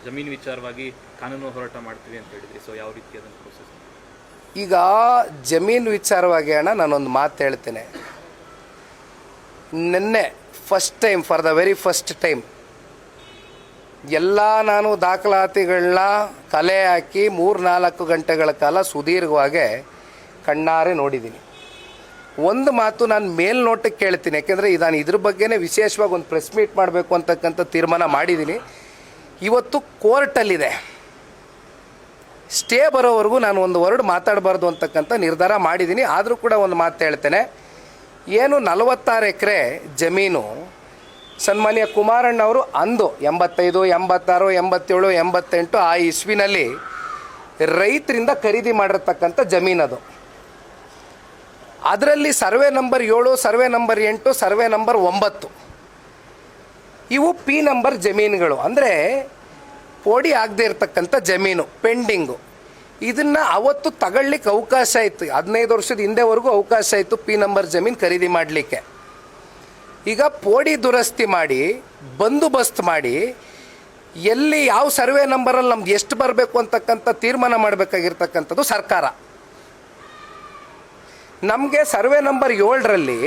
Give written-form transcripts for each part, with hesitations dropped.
ಜಮೀನು ವಿಚಾರವಾಗಿ ಕಾನೂನು ಹೋರಾಟ ಮಾಡ್ತೀವಿ ಅಂತ ಹೇಳಿದ್ರಿ. ಸೊ ಯಾವ ರೀತಿ ಅದನ್ನು ಪ್ರೋಸೆಸ್? ಈಗ ಜಮೀನು ವಿಚಾರವಾಗಿ ಅಣ್ಣ ನಾನೊಂದು ಮಾತು ಹೇಳ್ತೇನೆ. ನಿನ್ನೆ first time, for the very first time ಎಲ್ಲ ನಾನು ದಾಖಲಾತಿಗಳನ್ನ ಕಲೆ ಹಾಕಿ 3-4 ಗಂಟೆಗಳ ಕಾಲ ಸುದೀರ್ಘವಾಗಿ ಕಣ್ಣಾರೆ ನೋಡಿದ್ದೀನಿ. ಒಂದು ಮಾತು ನಾನು ಮೇಲ್ನೋಟಕ್ಕೆ ಕೇಳ್ತೀನಿ, ಯಾಕೆಂದರೆ ನಾನು ಇದ್ರ ಬಗ್ಗೆನೇ ವಿಶೇಷವಾಗಿ ಒಂದು ಪ್ರೆಸ್ ಮೀಟ್ ಮಾಡಬೇಕು ಅಂತಕ್ಕಂಥ ತೀರ್ಮಾನ ಮಾಡಿದ್ದೀನಿ. ಇವತ್ತು ಕೋರ್ಟಲ್ಲಿದೆ, ಸ್ಟೇ ಬರೋವರೆಗೂ ನಾನು ಒಂದು ವರ್ಡ್ ಮಾತಾಡಬಾರ್ದು ಅಂತಕ್ಕಂಥ ನಿರ್ಧಾರ ಮಾಡಿದ್ದೀನಿ. ಆದರೂ ಕೂಡ ಒಂದು ಮಾತು ಹೇಳ್ತೇನೆ, ಏನು 46 ಎಕರೆ ಜಮೀನು ಸನ್ಮಾನ್ಯ ಕುಮಾರಣ್ಣವರು ಅಂದು 85, 86, 87, 88 ಆ ಇಸ್ವಿನಲ್ಲಿ ರೈತರಿಂದ ಖರೀದಿ ಮಾಡಿರ್ತಕ್ಕಂಥ ಜಮೀನದು. ಅದರಲ್ಲಿ survey number 7, survey number 8, survey number 9 ಇವು ಪಿ ನಂಬರ್ ಜಮೀನುಗಳು, ಅಂದರೆ ಪೋಡಿ ಆಗದೆ ಇರತಕ್ಕಂಥ ಜಮೀನು ಪೆಂಡಿಂಗು. ಇದನ್ನು ಅವತ್ತು ತಗೊಳ್ಳಿಕ್ಕೆ ಅವಕಾಶ ಇತ್ತು, 15 ವರ್ಷದ ಹಿಂದೆವರೆಗೂ ಅವಕಾಶ ಇತ್ತು ಪಿ ನಂಬರ್ ಜಮೀನು ಖರೀದಿ ಮಾಡಲಿಕ್ಕೆ. ಈಗ ಪೋಡಿ ದುರಸ್ತಿ ಮಾಡಿ ಬಂದೋಬಸ್ತ್ ಮಾಡಿ ಎಲ್ಲಿ ಯಾವ ಸರ್ವೆ ನಂಬರಲ್ಲಿ ನಮ್ದು ಎಷ್ಟು ಬರಬೇಕು ಅಂತಕ್ಕಂಥ ತೀರ್ಮಾನ ಮಾಡಬೇಕಾಗಿರ್ತಕ್ಕಂಥದ್ದು ಸರ್ಕಾರ. ನಮಗೆ ಸರ್ವೆ ನಂಬರ್ 7ರಲ್ಲಿ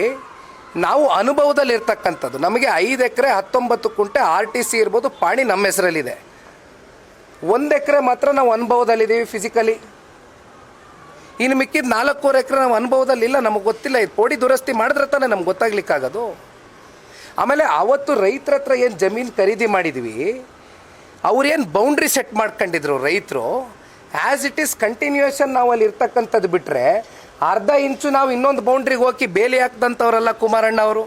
ನಾವು ಅನುಭವದಲ್ಲಿರ್ತಕ್ಕಂಥದ್ದು, ನಮಗೆ 5 ಎಕರೆ 19 ಕುಂಟೆ RTC ಇರ್ಬೋದು, ಪಾಣಿ ನಮ್ಮ ಹೆಸರಲ್ಲಿದೆ. 1 ಎಕರೆ ಮಾತ್ರ ನಾವು ಅನುಭವದಲ್ಲಿದ್ದೀವಿ ಫಿಸಿಕಲಿ. ಇನ್ನು ಮಿಕ್ಕಿದ 4.25 ಎಕರೆ ನಾವು ಅನುಭವದಲ್ಲಿಲ್ಲ, ನಮಗೆ ಗೊತ್ತಿಲ್ಲ. ಇದು ಪೋಡಿ ದುರಸ್ತಿ ಮಾಡಿದ್ರೆ ತಾನೇ ನಮ್ಗೆ ಗೊತ್ತಾಗ್ಲಿಕ್ಕಾಗೋದು. ಆಮೇಲೆ ಅವತ್ತು ರೈತರ ಹತ್ರ ಏನು ಜಮೀನು ಖರೀದಿ ಮಾಡಿದ್ವಿ, ಅವ್ರೇನು ಬೌಂಡ್ರಿ ಸೆಟ್ ಮಾಡ್ಕೊಂಡಿದ್ರು ರೈತರು, ಆ್ಯಸ್ ಇಟ್ ಈಸ್ ಕಂಟಿನ್ಯೂಯೇಷನ್ ನಾವು ಅಲ್ಲಿ ಇರ್ತಕ್ಕಂಥದ್ದು ಬಿಟ್ಟರೆ ಅರ್ಧ ಇಂಚು ನಾವು ಇನ್ನೊಂದು ಬೌಂಡ್ರಿಗೆ ಹೋಗಿ ಬೇಲಿ ಹಾಕ್ದಂಥವ್ರಲ್ಲ ಕುಮಾರಣ್ಣ ಅವರು.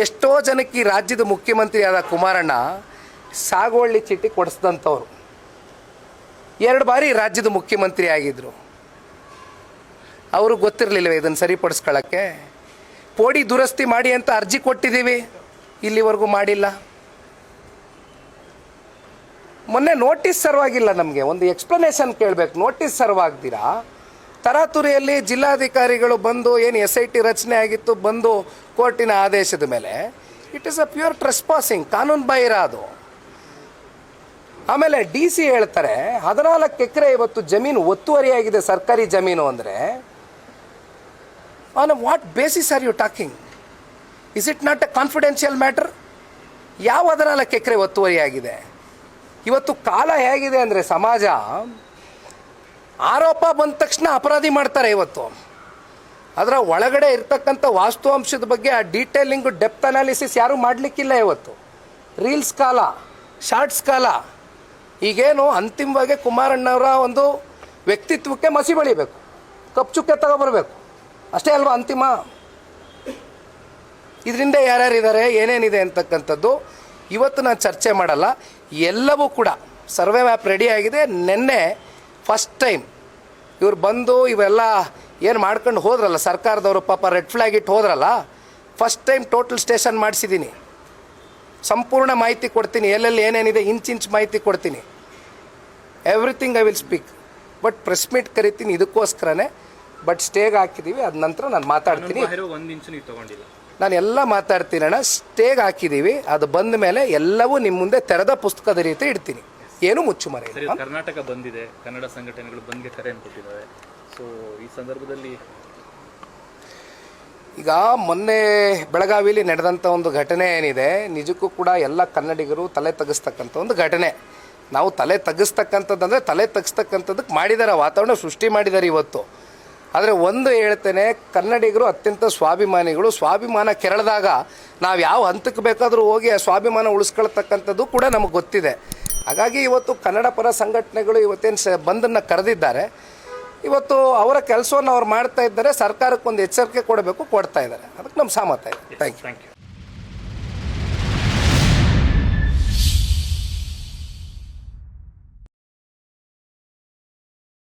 ಎಷ್ಟೋ ಜನಕ್ಕೆ ಈ ರಾಜ್ಯದ ಮುಖ್ಯಮಂತ್ರಿ ಆದ ಕುಮಾರಣ್ಣ ಸಾಗುವಳಿ ಚೀಟಿ ಕೊಡಿಸ್ದಂಥವ್ರು. 2 ಬಾರಿ ರಾಜ್ಯದ ಮುಖ್ಯಮಂತ್ರಿ ಆಗಿದ್ದರು. ಅವ್ರಿಗೆ ಗೊತ್ತಿರಲಿಲ್ಲವೇ ಇದನ್ನು ಸರಿಪಡಿಸ್ಕೊಳ್ಳೋಕ್ಕೆ? ಪೋಡಿ ದುರಸ್ತಿ ಮಾಡಿ ಅಂತ ಅರ್ಜಿ ಕೊಟ್ಟಿದ್ದೀವಿ, ಇಲ್ಲಿವರೆಗೂ ಮಾಡಿಲ್ಲ. ಮೊನ್ನೆ ನೋಟಿಸ್ ಸರ್ವಾಗಿಲ್ಲ, ನಮಗೆ ಒಂದು ಎಕ್ಸ್ಪ್ಲನೇಷನ್ ಕೇಳಬೇಕು. ನೋಟಿಸ್ ಸರ್ವಾಗ್ದಿರಾ ತರಾತುರಿಯಲ್ಲಿ ಜಿಲ್ಲಾಧಿಕಾರಿಗಳು ಬಂದು ಏನು SIT ರಚನೆ ಆಗಿತ್ತು ಬಂದು ಕೋರ್ಟಿನ ಆದೇಶದ ಮೇಲೆ ಇಟ್ ಈಸ್ ಅ ಪ್ಯೂರ್ ಟ್ರೆಸ್ಪಾಸಿಂಗ್, ಕಾನೂನು ಬಾಹಿರ ಅದು. ಆಮೇಲೆ DC ಹೇಳ್ತಾರೆ 14 ಎಕರೆ ಇವತ್ತು ಜಮೀನು ಒತ್ತುವರಿಯಾಗಿದೆ ಸರ್ಕಾರಿ ಜಮೀನು ಅಂದರೆ, on what basis are you talking? Is it not a confidential matter? ಯಾವ 14 ಎಕರೆ ಒತ್ತುವರಿಯಾಗಿದೆ? ಇವತ್ತು ಕಾಲ ಹೇಗಿದೆ ಅಂದರೆ ಸಮಾಜ ಆರೋಪ ಬಂದ ತಕ್ಷಣ ಅಪರಾಧಿ ಮಾಡ್ತಾರೆ. ಇವತ್ತು ಅದರ ಒಳಗಡೆ ಇರ್ತಕ್ಕಂಥ ವಾಸ್ತವಾಂಶದ ಬಗ್ಗೆ ಆ ಡೀಟೇಲಿಂಗು ಡೆಪ್ತ್ ಅನಾಲಿಸಿಸ್ ಯಾರೂ ಮಾಡಲಿಕ್ಕಿಲ್ಲ. ಇವತ್ತು ರೀಲ್ಸ್ ಕಾಲ, ಶಾರ್ಟ್ಸ್ ಕಾಲ. ಈಗೇನು ಅಂತಿಮವಾಗಿ ಕುಮಾರಣ್ಣವರ ಒಂದು ವ್ಯಕ್ತಿತ್ವಕ್ಕೆ ಮಸಿ ಬಳಿಬೇಕು, ಕಪ್ಪು ಚುಕ್ಕೆ ತಗೊಬರ್ಬೇಕು, ಅಷ್ಟೇ ಅಲ್ವಾ ಅಂತಿಮ? ಇದರಿಂದ ಯಾರ್ಯಾರಿದ್ದಾರೆ, ಏನೇನಿದೆ ಅಂತಕ್ಕಂಥದ್ದು ಇವತ್ತು ನಾನು ಚರ್ಚೆ ಮಾಡಲ್ಲ. ಎಲ್ಲವೂ ಕೂಡ ಸರ್ವೆ ಮ್ಯಾಪ್ ರೆಡಿ ಆಗಿದೆ. ನಿನ್ನೆ ಫಸ್ಟ್ ಟೈಮ್ ಇವ್ರು ಬಂದು ಇವೆಲ್ಲ ಏನು ಮಾಡ್ಕೊಂಡು ಹೋದ್ರಲ್ಲ ಸರ್ಕಾರದವರು, ಪಾಪ ರೆಡ್ ಫ್ಲ್ಯಾಗ್ ಇಟ್ಟು ಹೋದ್ರಲ್ಲ, ಫಸ್ಟ್ ಟೈಮ್ ಟೋಟಲ್ ಸ್ಟೇಷನ್ ಮಾಡಿಸಿದ್ದೀನಿ. ಸಂಪೂರ್ಣ ಮಾಹಿತಿ ಕೊಡ್ತೀನಿ, ಎಲ್ಲೆಲ್ಲಿ ಏನೇನಿದೆ ಇಂಚ್ ಮಾಹಿತಿ ಕೊಡ್ತೀನಿ. Everything I will speak. But press meet ಕರಿತೀನಿ ಇದಕ್ಕೋಸ್ಕರನೇ. ಬಟ್ ಸ್ಟೇಗೆ ಹಾಕಿದ್ದೀವಿ, ಅದ ನಂತರ ನಾನು ಮಾತಾಡ್ತೀನಿ. ನಾನು ಎಲ್ಲ ಮಾತಾಡ್ತೀನಿ ಅಣ್ಣ. ಸ್ಟೇಗೆ ಹಾಕಿದ್ದೀವಿ, ಅದು ಬಂದ ಮೇಲೆ ಎಲ್ಲವೂ ನಿಮ್ಮ ಮುಂದೆ ತೆರೆದ ಪುಸ್ತಕದ ರೀತಿ ಇಡ್ತೀನಿ, ಏನು ಮುಚ್ಚುಮರೆ. ಕರ್ನಾಟಕ ಬಂದಿದೆ, ಕನ್ನಡ ಸಂಘಟನೆಗಳು ಬಂದ್ಗೆ ಕರೆಯನ್ನು ಕೊಟ್ಟಿದ್ದಾರೆ. ಸೊ ಈ ಸಂದರ್ಭದಲ್ಲಿ ಈಗ ಮೊನ್ನೆ ಬೆಳಗಾವಿಯಲ್ಲಿ ನಡೆದಂಥ ಒಂದು ಘಟನೆ ಏನಿದೆ, ನಿಜಕ್ಕೂ ಕೂಡ ಎಲ್ಲ ಕನ್ನಡಿಗರು ತಲೆ ತಗ್ಗಿಸ್ತಕ್ಕಂಥ ಒಂದು ಘಟನೆ. ನಾವು ತಲೆ ತಗ್ಗಿಸ್ತಕ್ಕಂಥದ್ದು ತಲೆ ತಗ್ಗಿಸ್ತಕ್ಕಂಥದ್ದಕ್ಕೆ ಮಾಡಿದ್ದಾರೆ, ವಾತಾವರಣ ಸೃಷ್ಟಿ ಮಾಡಿದ್ದಾರೆ ಇವತ್ತು. ಆದರೆ ಒಂದು ಹೇಳ್ತೇನೆ, ಕನ್ನಡಿಗರು ಅತ್ಯಂತ ಸ್ವಾಭಿಮಾನಿಗಳು. ಸ್ವಾಭಿಮಾನ ಕೆರಳಿದಾಗ ನಾವು ಯಾವ ಹಂತಕ್ಕೆ ಬೇಕಾದರೂ ಹೋಗಿ ಆ ಸ್ವಾಭಿಮಾನ ಉಳಿಸ್ಕೊಳ್ತಕ್ಕಂಥದ್ದು ಕೂಡ ನಮಗೆ ಗೊತ್ತಿದೆ. ಹಾಗಾಗಿ ಇವತ್ತು ಕನ್ನಡ ಪರ ಸಂಘಟನೆಗಳು ಇವತ್ತೇನು ಬಂದನ್ನು ಕರೆದಿದ್ದಾರೆ. ಇವತ್ತು ಅವರ ಕೆಲಸವನ್ನು ಅವ್ರು ಮಾಡ್ತಾ ಇದ್ದಾರೆ. ಸರ್ಕಾರಕ್ಕೆ ಒಂದು ಎಚ್ಚರಿಕೆ ಕೊಡಬೇಕು, ಕೊಡ್ತಾ ಇದ್ದಾರೆ. ಅದಕ್ಕೆ ನಮ್ಮ ಸಹಮತ ಇದೆ. Thank you.